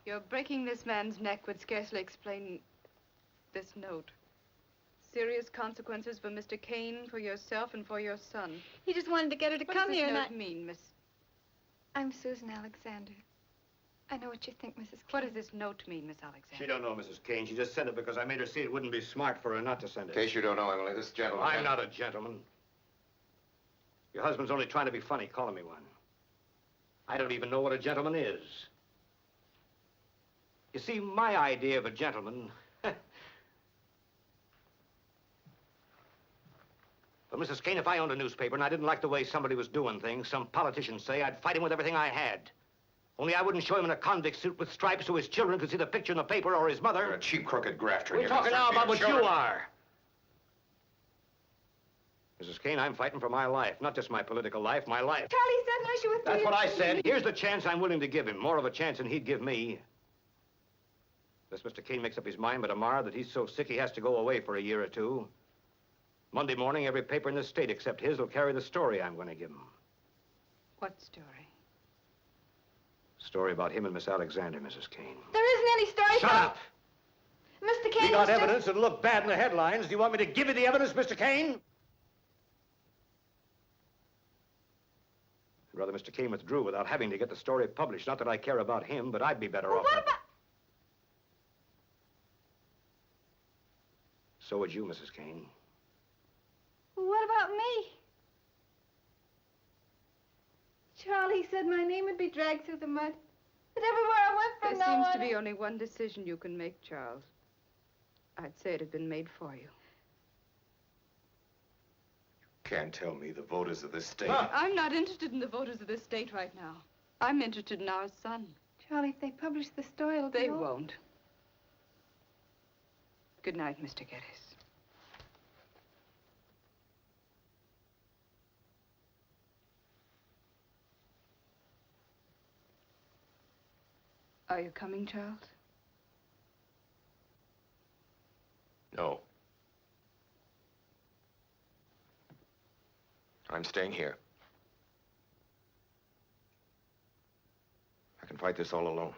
Your breaking this man's neck would scarcely explain this note. Serious consequences for Mr. Kane, for yourself, and for your son. He just wanted to get her to come here, and What does this note mean, Miss? I'm Susan Alexander. I know what you think, Mrs. Kane. What does this note mean, Miss Alexander? She don't know, Mrs. Kane. She just sent it because I made her see it wouldn't be smart for her not to send it. In case you don't know, Emily, this gentleman... I'm not a gentleman. Your husband's only trying to be funny, calling me one. I don't even know what a gentleman is. You see, my idea of a gentleman... But, Mrs. Kane, if I owned a newspaper and I didn't like the way somebody was doing things, some politicians say, I'd fight him with everything I had. Only I wouldn't show him in a convict suit with stripes so his children could see the picture in the paper or his mother. You're a cheap, crooked grafter. We're talking now about what you are. Mrs. Kane, I'm fighting for my life, not just my political life, my life. Charlie said unless you withdrew... That's what I said. Here's the chance I'm willing to give him, more of a chance than he'd give me. Unless Mr. Kane makes up his mind by tomorrow that he's so sick he has to go away for a year or two. Monday morning, every paper in the state except his will carry the story I'm going to give him. What story? Story about him and Miss Alexander, Mrs. Kane. There isn't any story. Shut up! Mr. Kane, You got evidence that'll look bad in the headlines. Do you want me to give you the evidence, Mr. Kane? I'd rather Mr. Kane withdrew without having to get the story published. Not that I care about him, but I'd be better off. What about... So would you, Mrs. Kane. What about me? Charlie said my name would be dragged through the mud. That everywhere I went from now on... There seems to be only one decision you can make, Charles. I'd say it had been made for you. Can't tell me the voters of this state... I'm not interested in the voters of this state right now. I'm interested in our son. Charlie, if they publish the story, it'll be They over. won't. Good night, Mr. Geddes. Are you coming, Charles? No. I'm staying here. I can fight this all alone.